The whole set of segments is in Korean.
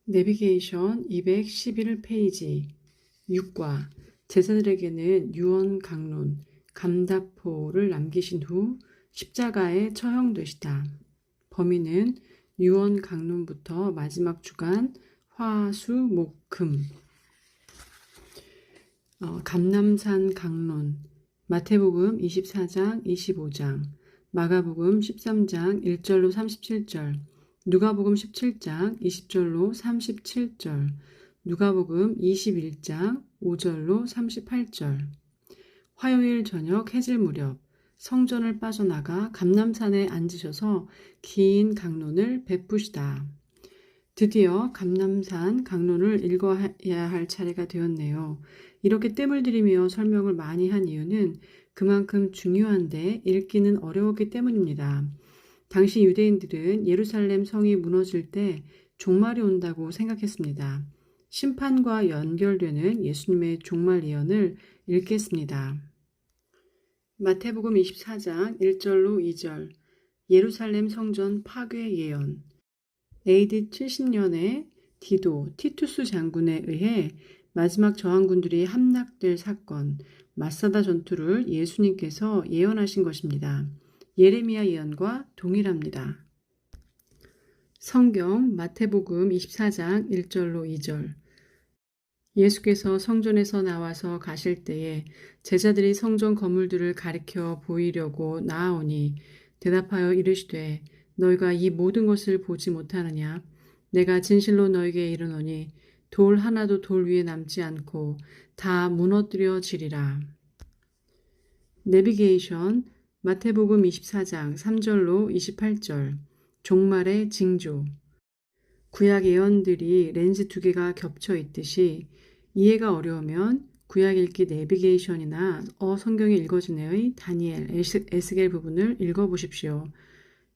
내비게이션 211페이지 6과 제자들에게는 유언 강론, 감답포를 남기신 후 십자가에 처형되시다. 범위는 유언 강론부터 마지막 주간 화, 수, 목, 금. 감람산 강론, 마태복음 24장, 25장, 마가복음 13장 1절로 37절, 누가복음 17장 20절로 37절, 누가복음 21장 5절로 38절. 화요일 저녁 해질 무렵 성전을 빠져나가 감람산에 앉으셔서 긴 강론을 베푸시다. 드디어 감람산 강론을 읽어야 할 차례가 되었네요. 이렇게 뜸을 들이며 설명을 많이 한 이유는 그만큼 중요한데 읽기는 어려웠기 때문입니다. 당시 유대인들은 예루살렘 성이 무너질 때 종말이 온다고 생각했습니다. 심판과 연결되는 예수님의 종말 예언을 읽겠습니다. 마태복음 24장 1절로 2절 예루살렘 성전 파괴 예언. AD 70년에 디도 티투스 장군에 의해 마지막 저항군들이 함락될 사건, 마사다 전투를 예수님께서 예언하신 것입니다. 예레미야 예언과 동일합니다. 성경 마태복음 24장 1절로 2절. 예수께서 성전에서 나와서 가실 때에 제자들이 성전 건물들을 가리켜 보이려고 나아오니 대답하여 이르시되 너희가 이 모든 것을 보지 못하느냐? 내가 진실로 너희에게 이르노니 돌 하나도 돌 위에 남지 않고 다 무너뜨려지리라. 내비게이션 마태복음 24장 3절로 28절 종말의 징조. 구약 예언들이 렌즈 2개가 겹쳐 있듯이 이해가 어려우면 구약 읽기 내비게이션이나 성경에 읽어진의 다니엘, 에스겔 부분을 읽어보십시오.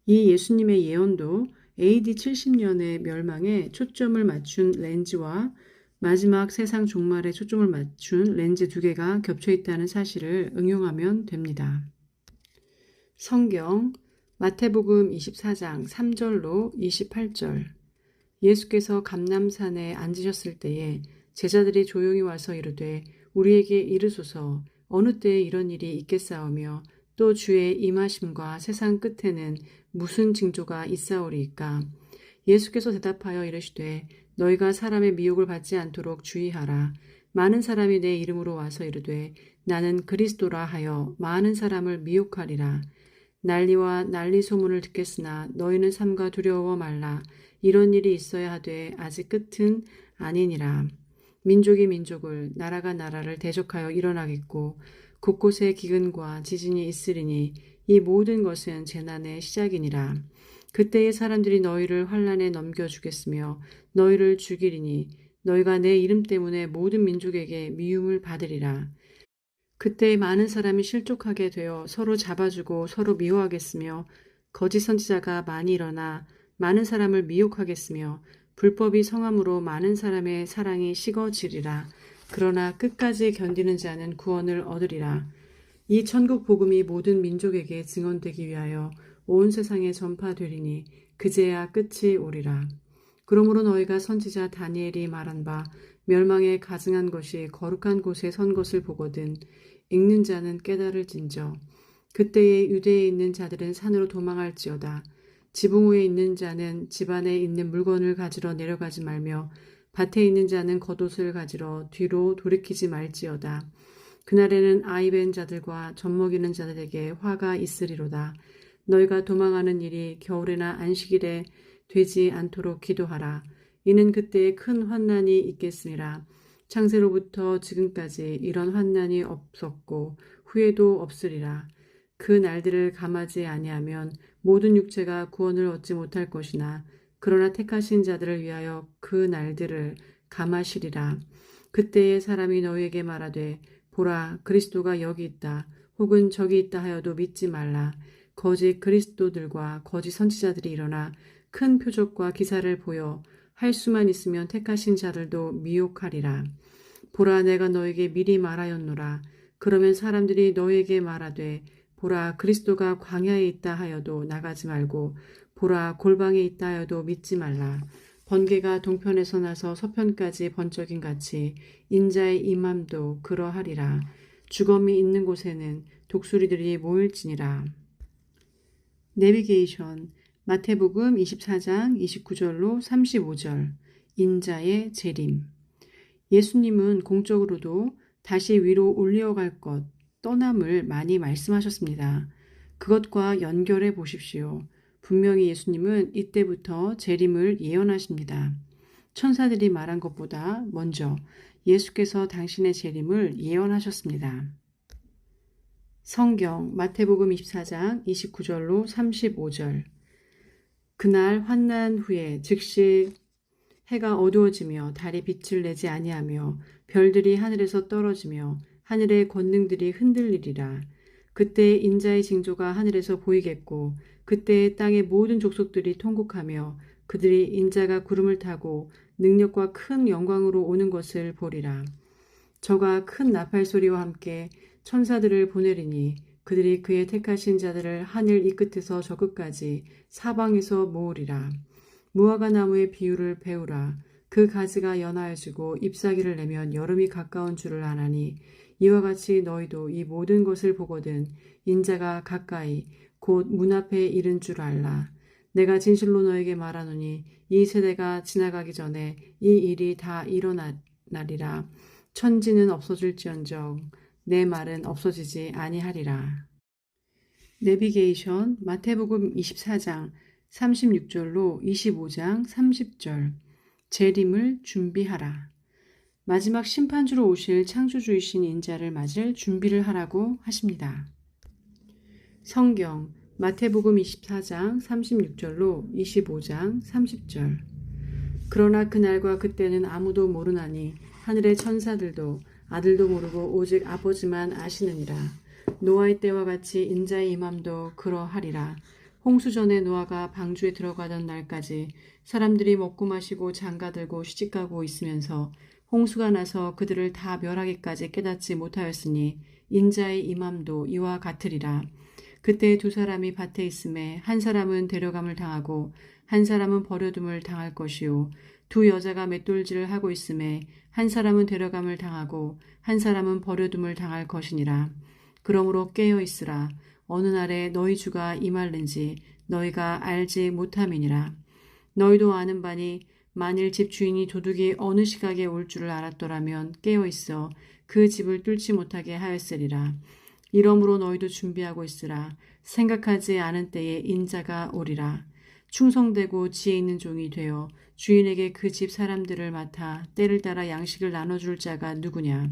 이 예수님의 예언도 AD 70년의 멸망에 초점을 맞춘 렌즈와 마지막 세상 종말에 초점을 맞춘 렌즈 2개가 겹쳐 있다는 사실을 응용하면 됩니다. 성경 마태복음 24장 3절로 28절. 예수께서 감람산에 앉으셨을 때에 제자들이 조용히 와서 이르되 우리에게 이르소서 어느 때에 이런 일이 있겠사오며 또 주의 임하심과 세상 끝에는 무슨 징조가 있사오리이까. 예수께서 대답하여 이르시되 너희가 사람의 미혹을 받지 않도록 주의하라. 많은 사람이 내 이름으로 와서 이르되 나는 그리스도라 하여 많은 사람을 미혹하리라. 난리와 난리 소문을 듣겠으나 너희는 삼가 두려워 말라. 이런 일이 있어야 하되 아직 끝은 아니니라. 민족이 민족을 나라가 나라를 대적하여 일어나겠고 곳곳에 기근과 지진이 있으리니 이 모든 것은 재난의 시작이니라. 그때의 사람들이 너희를 환난에 넘겨주겠으며 너희를 죽이리니 너희가 내 이름 때문에 모든 민족에게 미움을 받으리라. 그때 많은 사람이 실족하게 되어 서로 잡아주고 서로 미워하겠으며 거짓 선지자가 많이 일어나 많은 사람을 미혹하겠으며 불법이 성함으로 많은 사람의 사랑이 식어지리라. 그러나 끝까지 견디는 자는 구원을 얻으리라. 이 천국 복음이 모든 민족에게 증언되기 위하여 온 세상에 전파되리니 그제야 끝이 오리라. 그러므로 너희가 선지자 다니엘이 말한 바 멸망에 가증한 것이 거룩한 곳에 선 것을 보거든 읽는 자는 깨달을진저. 그때에 유대에 있는 자들은 산으로 도망할지어다. 지붕 위에 있는 자는 집 안에 있는 물건을 가지러 내려가지 말며 밭에 있는 자는 겉옷을 가지러 뒤로 돌이키지 말지어다. 그날에는 아이벤 자들과 젖먹이는 자들에게 화가 있으리로다. 너희가 도망하는 일이 겨울에나 안식일에 되지 않도록 기도하라. 이는 그때에 큰 환난이 있겠으니라. 창세로부터 지금까지 이런 환난이 없었고 후에도 없으리라. 그 날들을 감하지 아니하면 모든 육체가 구원을 얻지 못할 것이나 그러나 택하신 자들을 위하여 그 날들을 감하시리라. 그때에 사람이 너희에게 말하되 보라 그리스도가 여기 있다 혹은 저기 있다 하여도 믿지 말라. 거짓 그리스도들과 거짓 선지자들이 일어나 큰 표적과 기사를 보여 할 수만 있으면 택하신 자들도 미혹하리라. 보라 내가 너에게 미리 말하였노라. 그러면 사람들이 너에게 말하되 보라 그리스도가 광야에 있다 하여도 나가지 말고 보라 골방에 있다 하여도 믿지 말라. 번개가 동편에서 나서 서편까지 번쩍임 같이 인자의 임함도 그러하리라. 주검이 있는 곳에는 독수리들이 모일지니라. 내비게이션 마태복음 24장 29절로 35절 인자의 재림. 예수님은 공적으로도 다시 위로 올려갈 것, 떠남을 많이 말씀하셨습니다. 그것과 연결해 보십시오. 분명히 예수님은 이때부터 재림을 예언하십니다. 천사들이 말한 것보다 먼저 예수께서 당신의 재림을 예언하셨습니다. 성경 마태복음 24장 29절로 35절. 그날 환난 후에 즉시 해가 어두워지며 달이 빛을 내지 아니하며 별들이 하늘에서 떨어지며 하늘의 권능들이 흔들리리라. 그때 인자의 징조가 하늘에서 보이겠고 그때 땅의 모든 족속들이 통곡하며 그들이 인자가 구름을 타고 능력과 큰 영광으로 오는 것을 보리라. 저가 큰 나팔 소리와 함께 천사들을 보내리니 그들이 그의 택하신 자들을 하늘 이 끝에서 저 끝까지 사방에서 모으리라. 무화과 나무의 비유를 배우라. 그 가지가 연하여지고 잎사귀를 내면 여름이 가까운 줄을 아나니 이와 같이 너희도 이 모든 것을 보거든 인자가 가까이 곧 문 앞에 이른 줄 알라. 내가 진실로 너에게 말하노니 이 세대가 지나가기 전에 이 일이 다 일어나리라. 천지는 없어질지언정 내 말은 없어지지 아니하리라. 내비게이션 마태복음 24장 36절로 25장 30절 재림을 준비하라. 마지막 심판주로 오실 창조주이신 인자를 맞을 준비를 하라고 하십니다. 성경 마태복음 24장 36절로 25장 30절. 그러나 그날과 그때는 아무도 모르나니 하늘의 천사들도 아들도 모르고 오직 아버지만 아시느니라. 노아의 때와 같이 인자의 임함도 그러하리라. 홍수 전에 노아가 방주에 들어가던 날까지 사람들이 먹고 마시고 장가들고 시집가고 있으면서 홍수가 나서 그들을 다 멸하기까지 깨닫지 못하였으니 인자의 임함도 이와 같으리라. 그때 두 사람이 밭에 있음에 한 사람은 데려감을 당하고 한 사람은 버려둠을 당할 것이요 두 여자가 맷돌질을 하고 있음에 한 사람은 데려감을 당하고 한 사람은 버려둠을 당할 것이니라. 그러므로 깨어 있으라. 어느 날에 너희 주가 임할는지 너희가 알지 못함이니라. 너희도 아는 바니 만일 집 주인이 도둑이 어느 시각에 올 줄을 알았더라면 깨어 있어 그 집을 뚫지 못하게 하였으리라. 이러므로 너희도 준비하고 있으라. 생각하지 않은 때에 인자가 오리라. 충성되고 지혜 있는 종이 되어 주인에게 그 집 사람들을 맡아 때를 따라 양식을 나눠줄 자가 누구냐.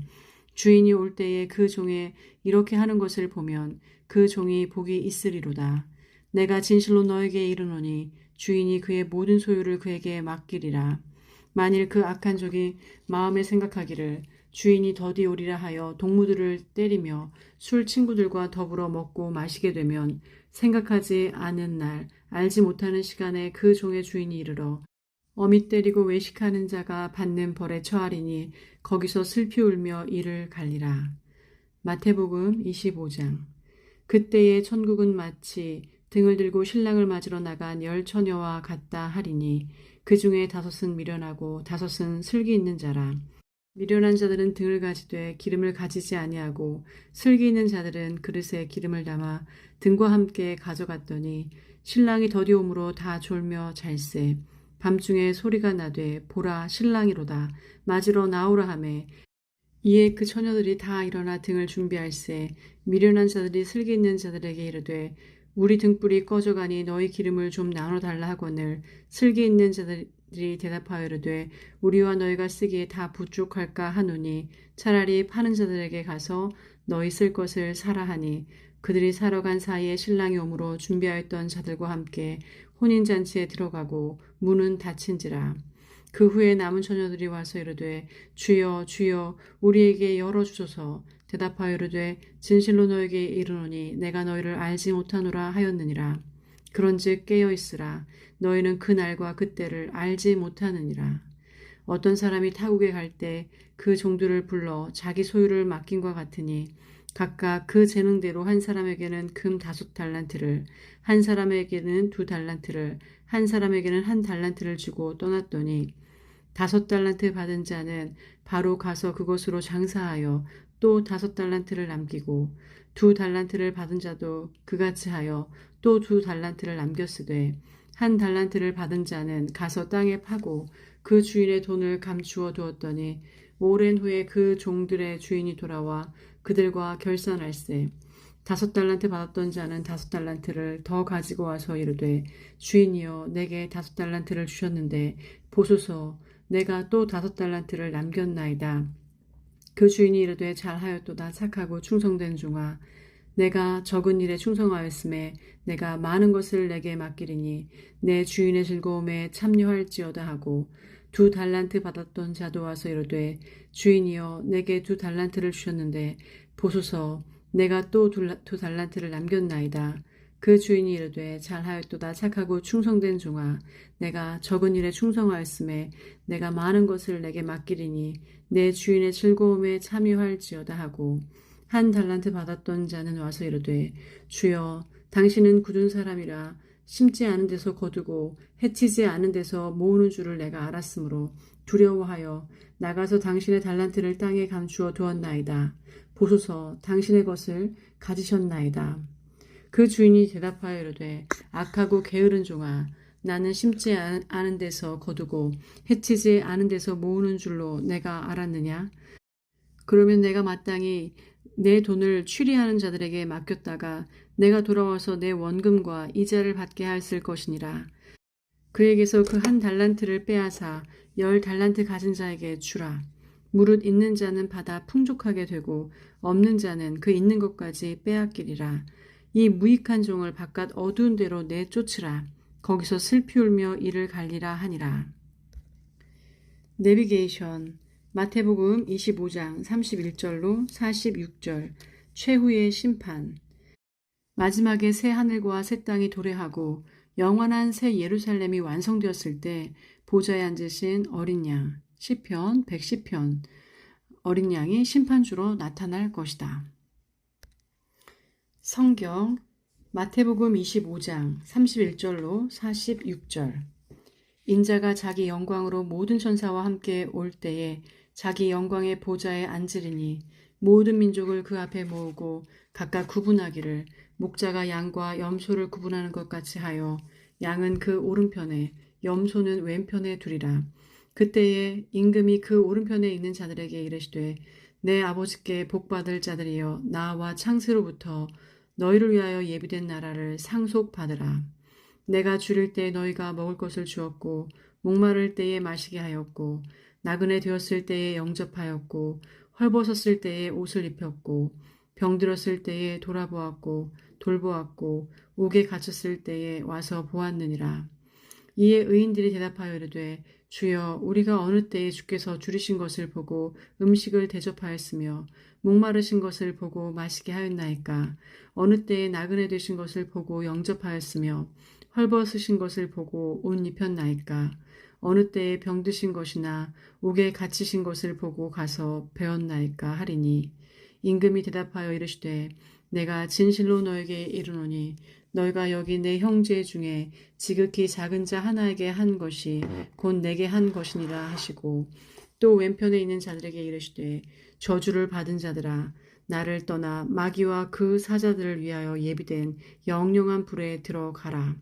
주인이 올 때에 그 종에 이렇게 하는 것을 보면 그 종이 복이 있으리로다. 내가 진실로 너에게 이르노니 주인이 그의 모든 소유를 그에게 맡기리라. 만일 그 악한 종이 마음에 생각하기를 주인이 더디 오리라 하여 동무들을 때리며 술 친구들과 더불어 먹고 마시게 되면 생각하지 않은 날 알지 못하는 시간에 그 종의 주인이 이르러 어미 때리고 외식하는 자가 받는 벌에 처하리니 거기서 슬피 울며 이를 갈리라. 마태복음 25장. 그때의 천국은 마치 등을 들고 신랑을 맞으러 나간 10처녀와 같다 하리니 그 중에 5은 미련하고 5은 슬기 있는 자라. 미련한 자들은 등을 가지되 기름을 가지지 아니하고 슬기 있는 자들은 그릇에 기름을 담아 등과 함께 가져갔더니 신랑이 더디 오므로 다 졸며 잘세. 밤중에 소리가 나되 보라 신랑이로다. 맞으러 나오라 하매 이에 그 처녀들이 다 일어나 등을 준비할세. 미련한 자들이 슬기 있는 자들에게 이르되 우리 등불이 꺼져가니 너희 기름을 좀 나눠달라 하거늘 슬기 있는 자들이 대답하여 이르되 우리와 너희가 쓰기에 다 부족할까 하노니 차라리 파는 자들에게 가서 너희 쓸 것을 사라 하니 그들이 사러 간 사이에 신랑이 오므로 준비하였던 자들과 함께 혼인잔치에 들어가고 문은 닫힌지라. 그 후에 남은 처녀들이 와서 이르되 주여 주여 우리에게 열어주소서. 대답하여 이르되 진실로 너에게 이르노니 내가 너희를 알지 못하노라 하였느니라. 그런즉 깨어 있으라. 너희는 그 날과 그때를 알지 못하느니라. 어떤 사람이 타국에 갈 때 그 종들을 불러 자기 소유를 맡긴과 같으니 각각 그 재능대로 한 사람에게는 금 5달란트를 한 사람에게는 2달란트를 한 사람에게는 한 달란트를 주고 떠났더니 5달란트 받은 자는 바로 가서 그것으로 장사하여 또 5달란트를 남기고 2달란트를 받은 자도 그같이 하여 또 2달란트를 남겼으되 1달란트를 받은 자는 가서 땅에 파고 그 주인의 돈을 감추어 두었더니 오랜 후에 그 종들의 주인이 돌아와 그들과 결산할세 5달란트 받았던 자는 5달란트를 더 가지고 와서 이르되 주인이여 내게 5달란트를 주셨는데 보소서 내가 또 5달란트를 남겼나이다. 그 주인이 이르되 잘하였도다 착하고 충성된 종아 내가 적은 일에 충성하였음에 내가 많은 것을 내게 맡기리니 내 주인의 즐거움에 참여할지어다 하고 2달란트 받았던 자도 와서 이르되 주인이여 내게 2달란트를 주셨는데 보소서 내가 또 2달란트를 남겼나이다. 그 주인이 이르되 잘하였도다 착하고 충성된 종아 내가 적은 일에 충성하였음에 내가 많은 것을 내게 맡기리니 내 주인의 즐거움에 참여할지어다 하고 1달란트 받았던 자는 와서 이르되 주여 당신은 굳은 사람이라 심지 않은 데서 거두고 해치지 않은 데서 모으는 줄을 내가 알았으므로 두려워하여 나가서 당신의 달란트를 땅에 감추어 두었나이다. 보소서 당신의 것을 가지셨나이다. 그 주인이 대답하여 이르되 악하고 게으른 종아 나는 심지 않은 데서 거두고 해치지 않은 데서 모으는 줄로 내가 알았느냐? 그러면 내가 마땅히 내 돈을 취리하는 자들에게 맡겼다가 내가 돌아와서 내 원금과 이자를 받게 하였을 것이니라. 그에게서 그 1달란트를 빼앗아 10달란트 가진 자에게 주라. 무릇 있는 자는 받아 풍족하게 되고 없는 자는 그 있는 것까지 빼앗기리라. 이 무익한 종을 바깥 어두운 데로 내쫓으라. 거기서 슬피 울며 이를 갈리라 하니라. 내비게이션 마태복음 25장 31절로 46절 최후의 심판 마지막에 새 하늘과 새 땅이 도래하고 영원한 새 예루살렘이 완성되었을 때 보좌에 앉으신 어린 양 시편 110편 어린 양이 심판주로 나타날 것이다. 성경 마태복음 25장 31절로 46절 인자가 자기 영광으로 모든 천사와 함께 올 때에 자기 영광의 보좌에 앉으리니 모든 민족을 그 앞에 모으고 각각 구분하기를 목자가 양과 염소를 구분하는 것 같이 하여 양은 그 오른편에 염소는 왼편에 두리라. 그때에 임금이 그 오른편에 있는 자들에게 이르시되 내 아버지께 복받을 자들이여 나와 창세로부터 너희를 위하여 예비된 나라를 상속받으라. 내가 줄일 때 너희가 먹을 것을 주었고 목마를 때에 마시게 하였고 나그네 되었을 때에 영접하였고 헐벗었을 때에 옷을 입혔고 병들었을 때에 돌아보았고 돌보았고 옥에 갇혔을 때에 와서 보았느니라. 이에 의인들이 대답하여 이르되 주여 우리가 어느 때에 주께서 줄이신 것을 보고 음식을 대접하였으며 목마르신 것을 보고 마시게 하였나이까. 어느 때에 나그네 되신 것을 보고 영접하였으며 헐벗으신 것을 보고 옷 입혔나이까. 어느 때에 병드신 것이나 옥에 갇히신 것을 보고 가서 배웠나이까 하리니 임금이 대답하여 이르시되 내가 진실로 너에게 이르노니 너희가 여기 내 형제 중에 지극히 작은 자 하나에게 한 것이 곧 내게 한 것이니라 하시고 또 왼편에 있는 자들에게 이르시되 저주를 받은 자들아 나를 떠나 마귀와 그 사자들을 위하여 예비된 영영한 불에 들어가라.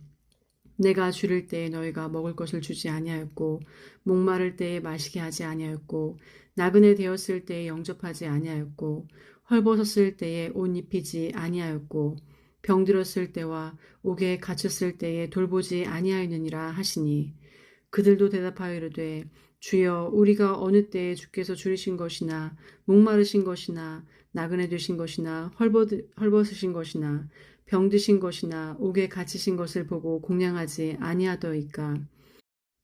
내가 줄일 때에 너희가 먹을 것을 주지 아니하였고 목마를 때에 마시게 하지 아니하였고 나그네 되었을 때에 영접하지 아니하였고 헐벗었을 때에 옷 입히지 아니하였고 병들었을 때와 옥에 갇혔을 때에 돌보지 아니하였느니라 하시니 그들도 대답하여 이르되 주여 우리가 어느 때에 주께서 줄이신 것이나 목마르신 것이나 나그네 되신 것이나 헐벗으신 것이나 병드신 것이나 옥에 갇히신 것을 보고 공양하지 아니하더이까.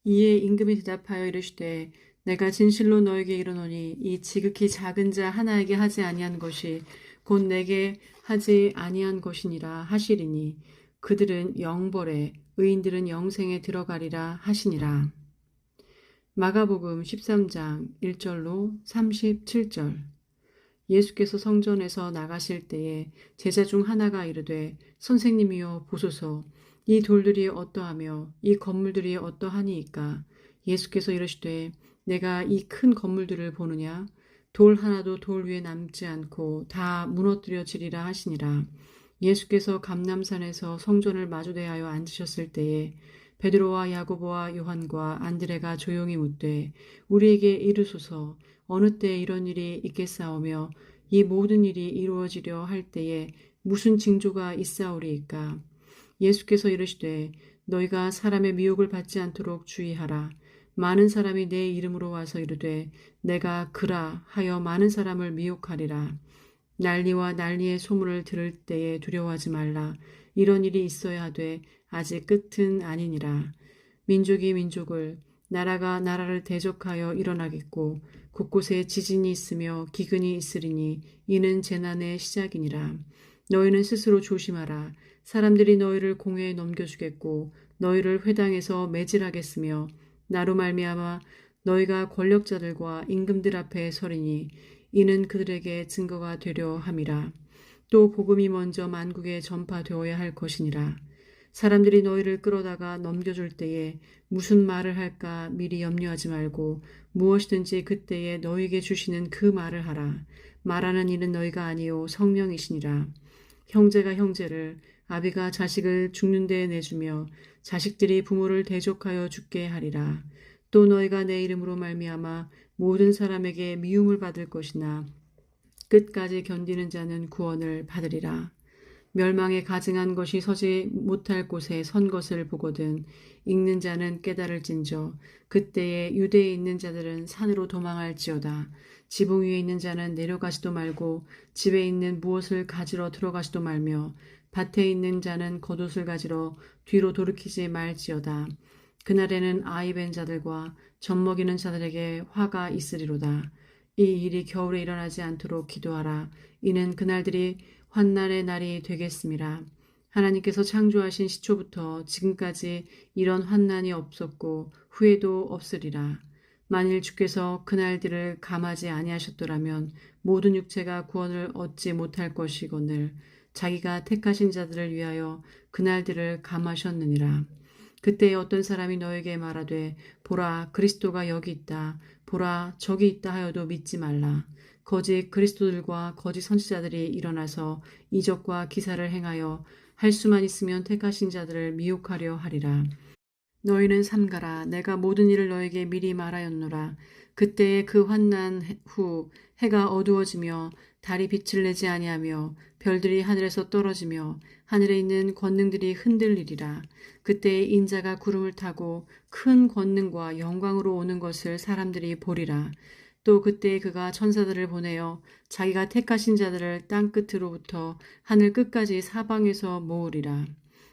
이에 임금이 대답하여 이르시되 내가 진실로 너에게 이르노니 이 지극히 작은 자 하나에게 하지 아니한 것이 곧 내게 하지 아니한 것이니라 하시리니 그들은 영벌에 의인들은 영생에 들어가리라 하시니라. 마가복음 13장 1절로 37절 예수께서 성전에서 나가실 때에 제자 중 하나가 이르되 선생님이여 보소서 이 돌들이 어떠하며 이 건물들이 어떠하니이까? 예수께서 이르시되 내가 이 큰 건물들을 보느냐? 돌 하나도 돌 위에 남지 않고 다 무너뜨려지리라 하시니라. 예수께서 감람산에서 성전을 마주대하여 앉으셨을 때에 베드로와 야고보와 요한과 안드레가 조용히 묻되 우리에게 이르소서 어느 때 이런 일이 있겠사오며 이 모든 일이 이루어지려 할 때에 무슨 징조가 있사오리이까? 예수께서 이르시되 너희가 사람의 미혹을 받지 않도록 주의하라. 많은 사람이 내 이름으로 와서 이르되 내가 그라 하여 많은 사람을 미혹하리라. 난리와 난리의 소문을 들을 때에 두려워하지 말라. 이런 일이 있어야 하되 아직 끝은 아니니라. 민족이 민족을 나라가 나라를 대적하여 일어나겠고 곳곳에 지진이 있으며 기근이 있으리니 이는 재난의 시작이니라. 너희는 스스로 조심하라. 사람들이 너희를 공회에 넘겨주겠고 너희를 회당에서 매질하겠으며 나로 말미암아 너희가 권력자들과 임금들 앞에 서리니 이는 그들에게 증거가 되려 함이라. 또 복음이 먼저 만국에 전파되어야 할 것이니라. 사람들이 너희를 끌어다가 넘겨줄 때에 무슨 말을 할까 미리 염려하지 말고 무엇이든지 그때에 너희에게 주시는 그 말을 하라. 말하는 이는 너희가 아니요 성령이시니라. 형제가 형제를 아비가 자식을 죽는 데에 내주며 자식들이 부모를 대적하여 죽게 하리라. 또 너희가 내 이름으로 말미암아 모든 사람에게 미움을 받을 것이나 끝까지 견디는 자는 구원을 받으리라. 멸망에 가증한 것이 서지 못할 곳에 선 것을 보거든 읽는 자는 깨달을진저 그때에 유대에 있는 자들은 산으로 도망할지어다. 지붕 위에 있는 자는 내려가지도 말고 집에 있는 무엇을 가지러 들어가지도 말며 밭에 있는 자는 겉옷을 가지러 뒤로 돌이키지 말지어다. 그날에는 아이 벤 자들과 젖먹이는 자들에게 화가 있으리로다. 이 일이 겨울에 일어나지 않도록 기도하라. 이는 그날들이 환난의 날이 되겠음이라. 하나님께서 창조하신 시초부터 지금까지 이런 환난이 없었고 후에도 없으리라. 만일 주께서 그날들을 감하지 아니하셨더라면 모든 육체가 구원을 얻지 못할 것이거늘 자기가 택하신 자들을 위하여 그날들을 감하셨느니라. 그때에 어떤 사람이 너에게 말하되 보라 그리스도가 여기 있다. 보라 저기 있다 하여도 믿지 말라. 거짓 그리스도들과 거짓 선지자들이 일어나서 이적과 기사를 행하여 할 수만 있으면 택하신 자들을 미혹하려 하리라. 너희는 삼가라. 내가 모든 일을 너에게 미리 말하였노라. 그때에 그 환난 후 해가 어두워지며 달이 빛을 내지 아니하며 별들이 하늘에서 떨어지며 하늘에 있는 권능들이 흔들리리라. 그때에 인자가 구름을 타고 큰 권능과 영광으로 오는 것을 사람들이 보리라. 또 그때에 그가 천사들을 보내어 자기가 택하신 자들을 땅 끝으로부터 하늘 끝까지 사방에서 모으리라.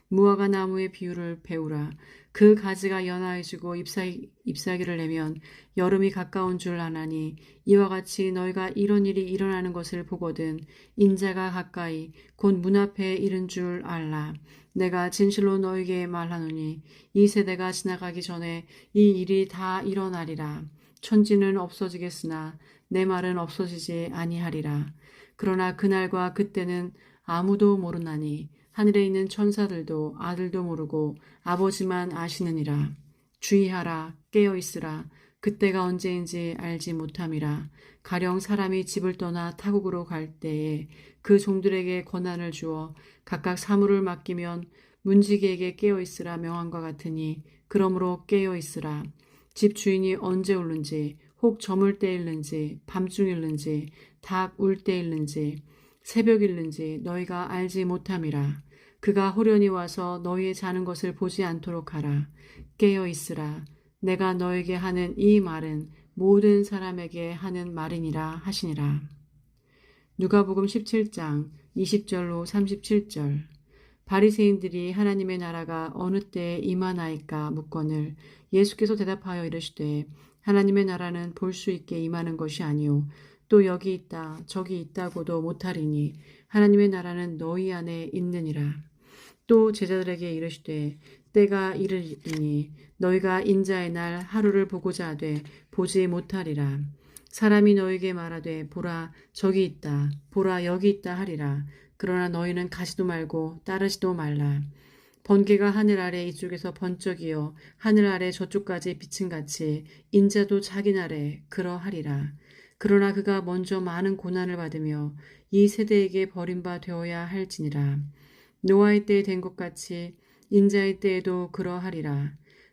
무화과 나무의 비유를 배우라. 그 가지가 연하해지고 잎사귀를 내면 여름이 가까운 줄 아나니 이와 같이 너희가 이런 일이 일어나는 것을 보거든 인자가 가까이 곧 문 앞에 이른 줄 알라. 내가 진실로 너희에게 말하노니 이 세대가 지나가기 전에 이 일이 다 일어나리라. 천지는 없어지겠으나 내 말은 없어지지 아니하리라. 그러나 그날과 그때는 아무도 모르나니 하늘에 있는 천사들도 아들도 모르고 아버지만 아시느니라. 주의하라 깨어 있으라. 그때가 언제인지 알지 못함이라. 가령 사람이 집을 떠나 타국으로 갈 때에 그 종들에게 권한을 주어 각각 사물을 맡기면 문지기에게 깨어 있으라 명함과 같으니 그러므로 깨어 있으라. 집 주인이 언제 오는지 혹 저물 때일는지 밤중일는지 닭 울 때일는지 새벽일는지 너희가 알지 못함이라. 그가 호련히 와서 너희의 자는 것을 보지 않도록 하라. 깨어 있으라. 내가 너에게 하는 이 말은 모든 사람에게 하는 말이니라 하시니라. 누가복음 17장 20절로 37절. 바리새인들이 하나님의 나라가 어느 때에 임하나이까 묻거늘 예수께서 대답하여 이르시되 하나님의 나라는 볼 수 있게 임하는 것이 아니요 또 여기 있다 저기 있다고도 못하리니 하나님의 나라는 너희 안에 있느니라. 또 제자들에게 이르시되 때가 이르리니 너희가 인자의 날 하루를 보고자 하되 보지 못하리라. 사람이 너희에게 말하되 보라 저기 있다 보라 여기 있다 하리라. 그러나 너희는 가지도 말고 따르지도 말라. 번개가 하늘 아래 이쪽에서 번쩍이어 하늘 아래 저쪽까지 비친 같이 인자도 자기 날에 그러하리라. 그러나 그가 먼저 많은 고난을 받으며 이 세대에게 버림바 되어야 할지니라. 노아의 때에 된 것 같이 인자의 때에도 그러하리라.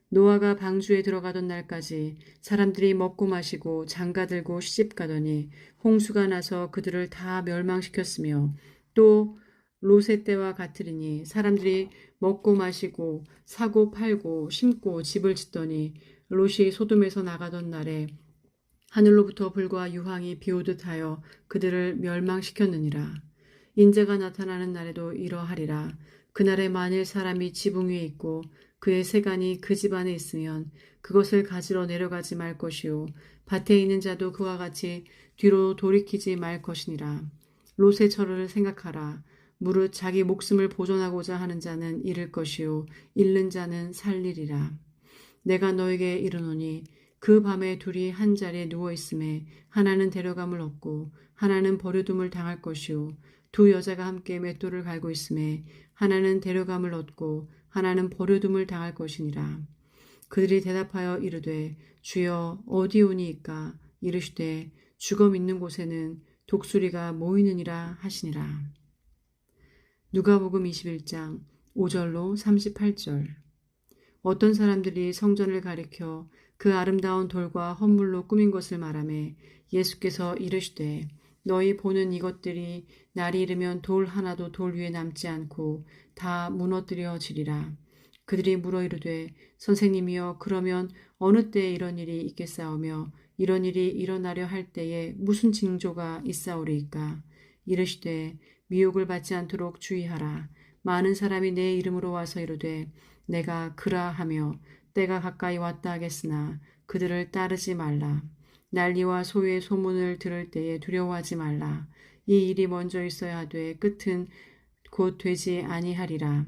노아가 방주에 들어가던 날까지 사람들이 먹고 마시고 장가들고 시집가더니 홍수가 나서 그들을 다 멸망시켰으며 또 롯의 때와 같으리니 사람들이 먹고 마시고 사고 팔고 심고 집을 짓더니 롯이 소돔에서 나가던 날에 하늘로부터 불과 유황이 비오듯 하여 그들을 멸망시켰느니라. 인자가 나타나는 날에도 이러하리라. 그날에 만일 사람이 지붕 위에 있고 그의 세간이 그 집 안에 있으면 그것을 가지러 내려가지 말 것이요 밭에 있는 자도 그와 같이 뒤로 돌이키지 말 것이니라. 롯의 철을 생각하라. 무릇 자기 목숨을 보존하고자 하는 자는 잃을 것이요 잃는 자는 살리리라. 내가 너에게 이르노니 그 밤에 둘이 한 자리에 누워 있음에 하나는 데려감을 얻고 하나는 버려둠을 당할 것이요 두 여자가 함께 맷돌을 갈고 있음에 하나는 데려감을 얻고 하나는 버려둠을 당할 것이니라. 그들이 대답하여 이르되 주여 어디 오니이까 이르시되 죽어 있는 곳에는 독수리가 모이느니라 하시니라. 누가복음 21장 5절로 38절. 어떤 사람들이 성전을 가리켜 그 아름다운 돌과 헌물로 꾸민 것을 말하매 예수께서 이르시되 너희 보는 이것들이 날이 이르면 돌 하나도 돌 위에 남지 않고 다 무너뜨려지리라. 그들이 물어 이르되 선생님이여 그러면 어느 때에 이런 일이 있겠사오며 이런 일이 일어나려 할 때에 무슨 징조가 있사오리이까. 이르시되 미혹을 받지 않도록 주의하라. 많은 사람이 내 이름으로 와서 이르되 내가 그라 하며 때가 가까이 왔다 하겠으나 그들을 따르지 말라. 난리와 소유의 소문을 들을 때에 두려워하지 말라. 이 일이 먼저 있어야 하되 끝은 곧 되지 아니하리라.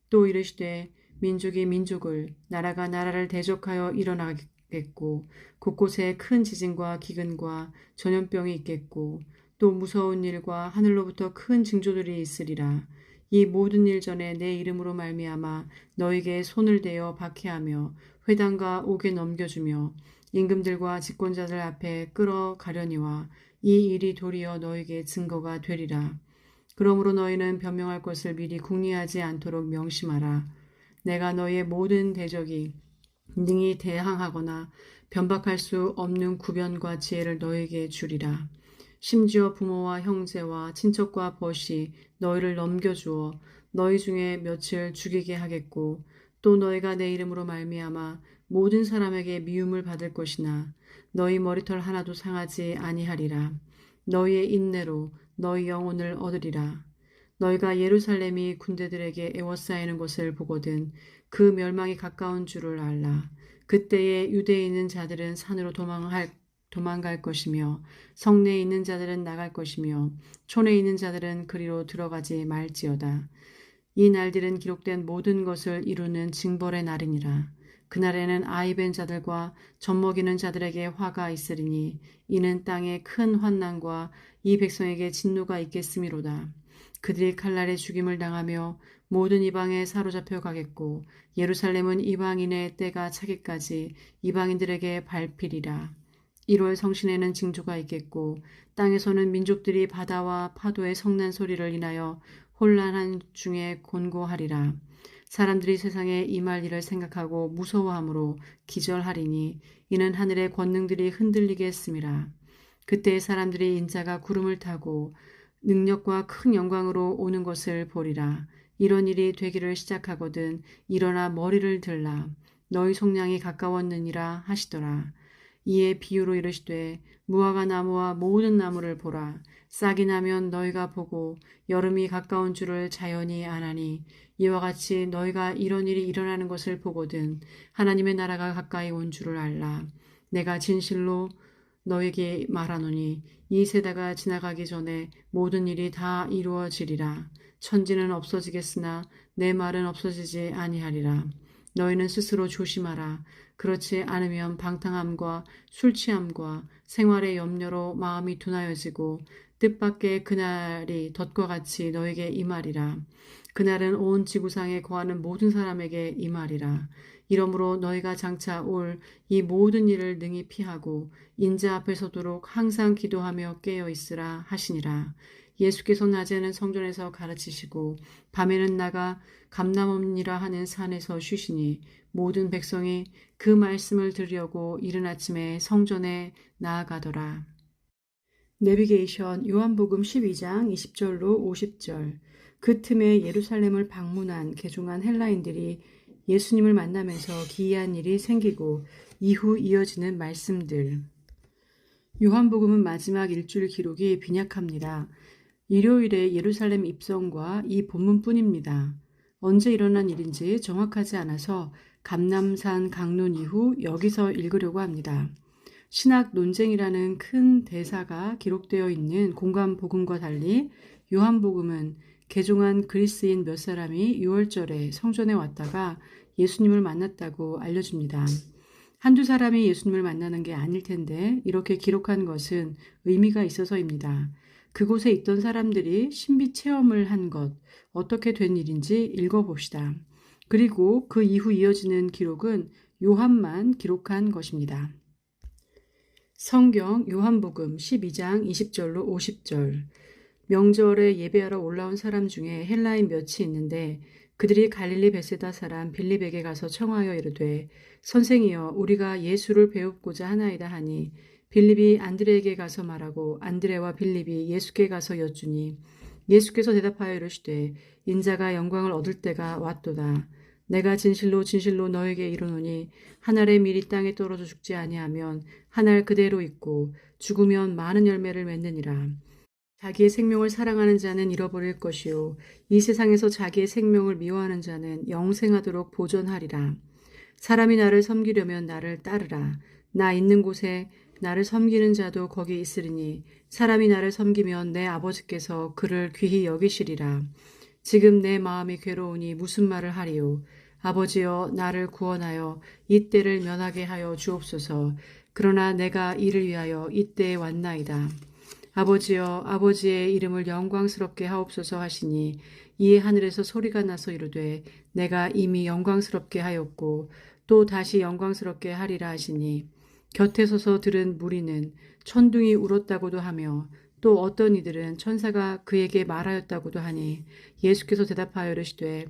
또 이르시되 민족이 민족을 나라가 나라를 대적하여 일어나겠고 곳곳에 큰 지진과 기근과 전염병이 있겠고 또 무서운 일과 하늘로부터 큰 징조들이 있으리라. 이 모든 일 전에 내 이름으로 말미암아 너에게 손을 대어 박해하며 회당과 옥에 넘겨주며 임금들과 집권자들 앞에 끌어가려니와 이 일이 도리어 너에게 증거가 되리라. 그러므로 너희는 변명할 것을 미리 궁리하지 않도록 명심하라. 내가 너희의 모든 대적이 능히 대항하거나 변박할 수 없는 구변과 지혜를 너희에게 주리라. 심지어 부모와 형제와 친척과 벗이 너희를 넘겨주어 너희 중에 몇을 죽이게 하겠고 또 너희가 내 이름으로 말미암아 모든 사람에게 미움을 받을 것이나 너희 머리털 하나도 상하지 아니하리라. 너희의 인내로 너희 영혼을 얻으리라. 너희가 예루살렘이 군대들에게 에워싸이는 것을 보거든 그 멸망이 가까운 줄을 알라. 그때에 유대에 있는 자들은 산으로 도망갈 것이며 성내에 있는 자들은 나갈 것이며 촌에 있는 자들은 그리로 들어가지 말지어다. 이 날들은 기록된 모든 것을 이루는 징벌의 날이니라. 그날에는 아이 벤 자들과 젖먹이는 자들에게 화가 있으리니 이는 땅에 큰 환난과 이 백성에게 진노가 있겠음이로다. 그들이 칼날에 죽임을 당하며 모든 이방에 사로잡혀 가겠고 예루살렘은 이방인의 때가 차기까지 이방인들에게 밟히리라. 1월 성신에는 징조가 있겠고 땅에서는 민족들이 바다와 파도의 성난 소리를 인하여 혼란한 중에 곤고하리라. 사람들이 세상에 임할 일을 생각하고 무서워함으로 기절하리니 이는 하늘의 권능들이 흔들리게 했음이라. 그때 사람들이 인자가 구름을 타고 능력과 큰 영광으로 오는 것을 보리라. 이런 일이 되기를 시작하거든 일어나 머리를 들라. 너희 속량이 가까웠느니라 하시더라. 이에 비유로 이르시되 무화과 나무와 모든 나무를 보라. 싹이 나면 너희가 보고 여름이 가까운 줄을 자연히 아나니 이와 같이 너희가 이런 일이 일어나는 것을 보거든 하나님의 나라가 가까이 온 줄을 알라. 내가 진실로 너에게 말하노니 이 세대가 지나가기 전에 모든 일이 다 이루어지리라. 천지는 없어지겠으나 내 말은 없어지지 아니하리라. 너희는 스스로 조심하라. 그렇지 않으면 방탕함과 술취함과 생활의 염려로 마음이 둔하여지고 뜻밖의 그날이 덫과 같이 너에게 임하리라. 그날은 온 지구상에 거하는 모든 사람에게 임하리라. 이러므로 너희가 장차 올 이 모든 일을 능히 피하고 인자 앞에 서도록 항상 기도하며 깨어 있으라 하시니라. 예수께서 낮에는 성전에서 가르치시고 밤에는 나가 감람원이라 하는 산에서 쉬시니 모든 백성이 그 말씀을 들으려고 이른 아침에 성전에 나아가더라. 내비게이션 요한복음 12장 20절로 50절. 그 틈에 예루살렘을 방문한 개종한 헬라인들이 예수님을 만나면서 기이한 일이 생기고 이후 이어지는 말씀들. 요한복음은 마지막 일주일 기록이 빈약합니다. 일요일에 예루살렘 입성과 이 본문뿐입니다. 언제 일어난 일인지 정확하지 않아서 감람산 강론 이후 여기서 읽으려고 합니다. 신학 논쟁이라는 큰 대사가 기록되어 있는 공간 복음과 달리 요한복음은 개종한 그리스인 몇 사람이 6월절에 성전에 왔다가 예수님을 만났다고 알려줍니다. 한두 사람이 예수님을 만나는 게 아닐 텐데 이렇게 기록한 것은 의미가 있어서입니다. 그곳에 있던 사람들이 신비 체험을 한 것, 어떻게 된 일인지 읽어봅시다. 그리고 그 이후 이어지는 기록은 요한만 기록한 것입니다. 성경 요한복음 12장 20절로 50절. 명절에 예배하러 올라온 사람 중에 헬라인 몇이 있는데 그들이 갈릴리 베세다 사람 빌립에게 가서 청하여 이르되 선생이여 우리가 예수를 배웁고자 하나이다 하니 빌립이 안드레에게 가서 말하고 안드레와 빌립이 예수께 가서 여쭈니 예수께서 대답하여 이르시되 인자가 영광을 얻을 때가 왔도다. 내가 진실로 진실로 너에게 이르노니 한 알의 밀이 땅에 떨어져 죽지 아니하면 한 알 그대로 있고 죽으면 많은 열매를 맺느니라. 자기의 생명을 사랑하는 자는 잃어버릴 것이요 이 세상에서 자기의 생명을 미워하는 자는 영생하도록 보존하리라. 사람이 나를 섬기려면 나를 따르라. 나 있는 곳에 나를 섬기는 자도 거기 있으리니 사람이 나를 섬기면 내 아버지께서 그를 귀히 여기시리라. 지금 내 마음이 괴로우니 무슨 말을 하리요. 아버지여 나를 구원하여 이 때를 면하게 하여 주옵소서. 그러나 내가 이를 위하여 이 때에 왔나이다. 아버지여 아버지의 이름을 영광스럽게 하옵소서 하시니 이에 하늘에서 소리가 나서 이르되 내가 이미 영광스럽게 하였고 또 다시 영광스럽게 하리라 하시니 곁에 서서 들은 무리는 천둥이 울었다고도 하며 또 어떤 이들은 천사가 그에게 말하였다고도 하니 예수께서 대답하여 이르시되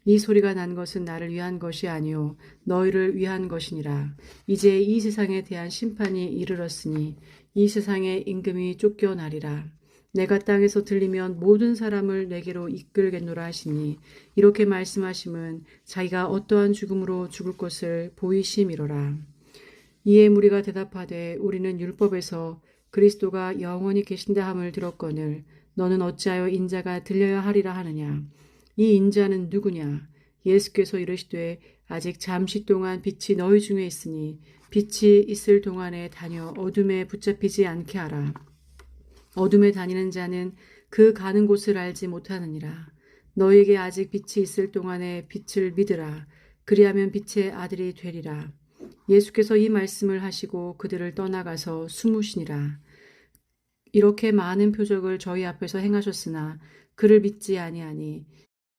이 소리가 난 것은 나를 위한 것이 아니요 너희를 위한 것이니라. 이제 이 세상에 대한 심판이 이르렀으니 이 세상의 임금이 쫓겨나리라. 내가 땅에서 들리면 모든 사람을 내게로 이끌겠노라 하시니 이렇게 말씀하심은 자기가 어떠한 죽음으로 죽을 것을 보이심이로라. 이에 무리가 대답하되 우리는 율법에서 그리스도가 영원히 계신다 함을 들었거늘 너는 어찌하여 인자가 들려야 하리라 하느냐. 이 인자는 누구냐. 예수께서 이르시되 아직 잠시 동안 빛이 너희 중에 있으니 빛이 있을 동안에 다녀 어둠에 붙잡히지 않게 하라. 어둠에 다니는 자는 그 가는 곳을 알지 못하느니라. 너에게 아직 빛이 있을 동안에 빛을 믿으라. 그리하면 빛의 아들이 되리라. 예수께서 이 말씀을 하시고 그들을 떠나가서 숨으시니라. 이렇게 많은 표적을 저희 앞에서 행하셨으나 그를 믿지 아니하니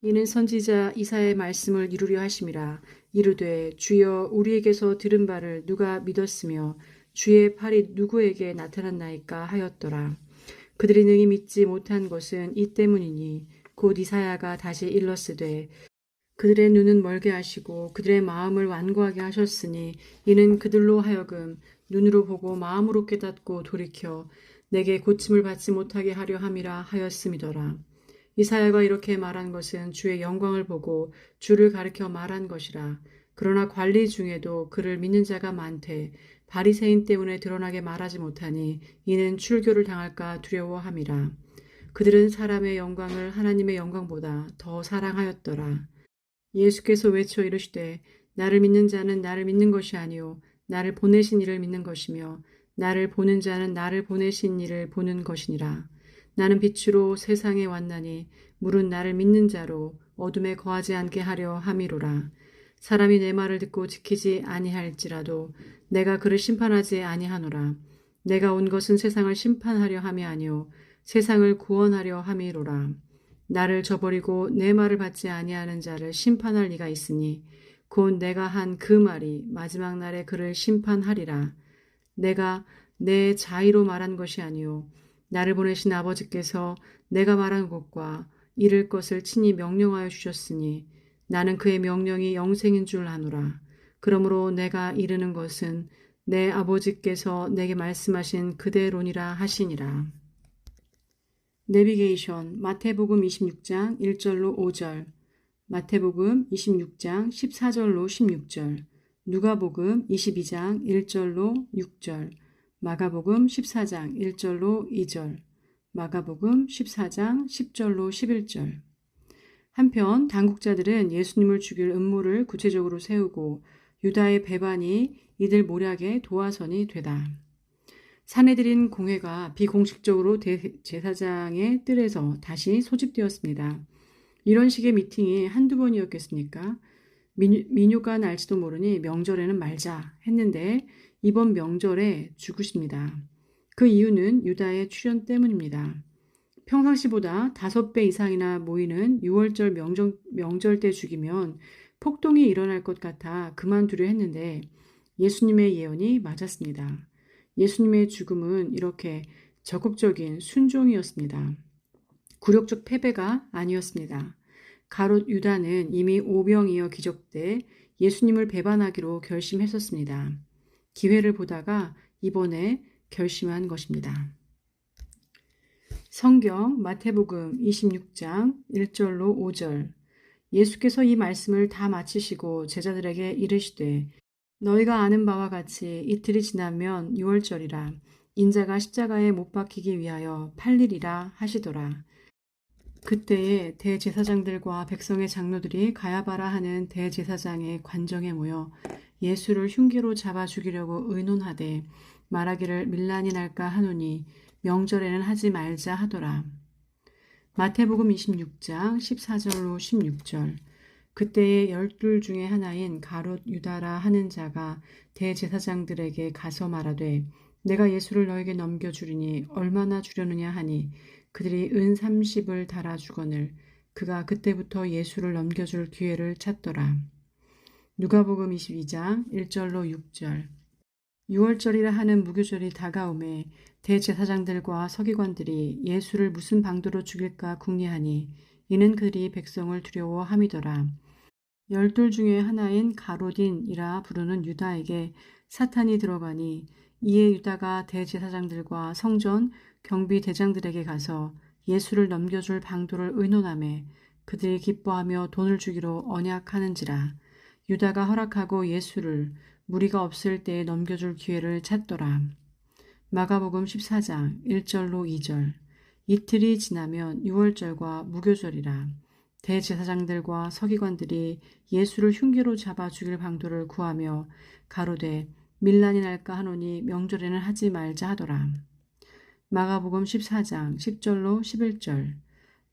이는 선지자 이사야의 말씀을 이루려 하심이라. 이르되 주여 우리에게서 들은 바를 누가 믿었으며 주의 팔이 누구에게 나타났나이까 하였더라. 그들이 능히 믿지 못한 것은 이 때문이니 곧 이사야가 다시 일렀으되 그들의 눈은 멀게 하시고 그들의 마음을 완고하게 하셨으니 이는 그들로 하여금 눈으로 보고 마음으로 깨닫고 돌이켜 내게 고침을 받지 못하게 하려 함이라 하였음이더라. 이사야가 이렇게 말한 것은 주의 영광을 보고 주를 가리켜 말한 것이라. 그러나 관리 중에도 그를 믿는 자가 많되 바리새인 때문에 드러나게 말하지 못하니 이는 출교를 당할까 두려워함이라. 그들은 사람의 영광을 하나님의 영광보다 더 사랑하였더라. 예수께서 외쳐 이르시되 나를 믿는 자는 나를 믿는 것이 아니요 나를 보내신 이를 믿는 것이며 나를 보는 자는 나를 보내신 이를 보는 것이니라. 나는 빛으로 세상에 왔나니 물은 나를 믿는 자로 어둠에 거하지 않게 하려 함이로라. 사람이 내 말을 듣고 지키지 아니할지라도 내가 그를 심판하지 아니하노라. 내가 온 것은 세상을 심판하려 함이 아니요 세상을 구원하려 함이로라. 나를 저버리고 내 말을 받지 아니하는 자를 심판할 리가 있으니 곧 내가 한 그 말이 마지막 날에 그를 심판하리라. 내가 내 자의로 말한 것이 아니요 나를 보내신 아버지께서 내가 말한 것과 이를 것을 친히 명령하여 주셨으니 나는 그의 명령이 영생인 줄 아노라. 그러므로 내가 이르는 것은 내 아버지께서 내게 말씀하신 그대로니라 하시니라. 내비게이션 마태복음 26장 1절로 5절, 마태복음 26장 14절로 16절, 누가복음 22장 1절로 6절, 마가복음 14장 1절로 2절, 마가복음 14장 10절로 11절. 한편 당국자들은 예수님을 죽일 음모를 구체적으로 세우고 유다의 배반이 이들 모략의 도화선이 되다. 사내들인 공회가 비공식적으로 대제사장의 뜰에서 다시 소집되었습니다. 이런 식의 미팅이 한두 번이었겠습니까? 민요가 날지도 모르니 명절에는 말자 했는데 이번 명절에 죽으십니다. 그 이유는 유다의 출현 때문입니다. 평상시보다 5배 이상이나 모이는 6월절 명절 때 죽이면 폭동이 일어날 것 같아 그만두려 했는데 예수님의 예언이 맞았습니다. 예수님의 죽음은 이렇게 적극적인 순종이었습니다. 굴욕적 패배가 아니었습니다. 가롯 유다는 이미 오병이어 기적 때 예수님을 배반하기로 결심했었습니다. 기회를 보다가 이번에 결심한 것입니다. 성경 마태복음 26장 1절로 5절. 예수께서 이 말씀을 다 마치시고 제자들에게 이르시되 너희가 아는 바와 같이 이틀이 지나면 유월절이라 인자가 십자가에 못 박히기 위하여 팔리리라 하시더라. 그때에 대제사장들과 백성의 장로들이 가야바라 하는 대제사장의 관정에 모여 예수를 흉기로 잡아 죽이려고 의논하되 말하기를 밀란이 날까 하노니 명절에는 하지 말자 하더라. 마태복음 26장 14절로 16절. 그때에 12 중에 하나인 가롯 유다라 하는 자가 대제사장들에게 가서 말하되 내가 예수를 너에게 넘겨주리니 얼마나 주려느냐 하니 그들이 은 30을 달아 주거늘 그가 그때부터 예수를 넘겨줄 기회를 찾더라. 누가복음 22장 1절로 6절. 6월절이라 하는 무교절이 다가오매 대제사장들과 서기관들이 예수를 무슨 방도로 죽일까 궁리하니 이는 그들이 백성을 두려워함이더라. 12 중에 하나인 가롯인이라 부르는 유다에게 사탄이 들어가니 이에 유다가 대제사장들과 성전 경비대장들에게 가서 예수를 넘겨줄 방도를 의논하매 그들이 기뻐하며 돈을 주기로 언약하는지라. 유다가 허락하고 예수를 무리가 없을 때에 넘겨줄 기회를 찾더라. 마가복음 14장 1절로 2절. 이틀이 지나면 유월절과 무교절이라. 대제사장들과 서기관들이 예수를 흉기로 잡아 죽일 방도를 구하며 가로되 밀란이 날까 하노니 명절에는 하지 말자 하더라. 마가복음 14장 10절로 11절.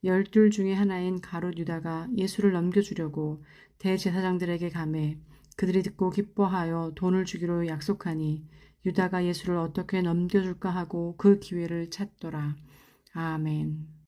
12 중에 하나인 가롯 유다가 예수를 넘겨주려고 대제사장들에게 가매 그들이 듣고 기뻐하여 돈을 주기로 약속하니 유다가 예수를 어떻게 넘겨줄까 하고 그 기회를 찾더라. 아멘.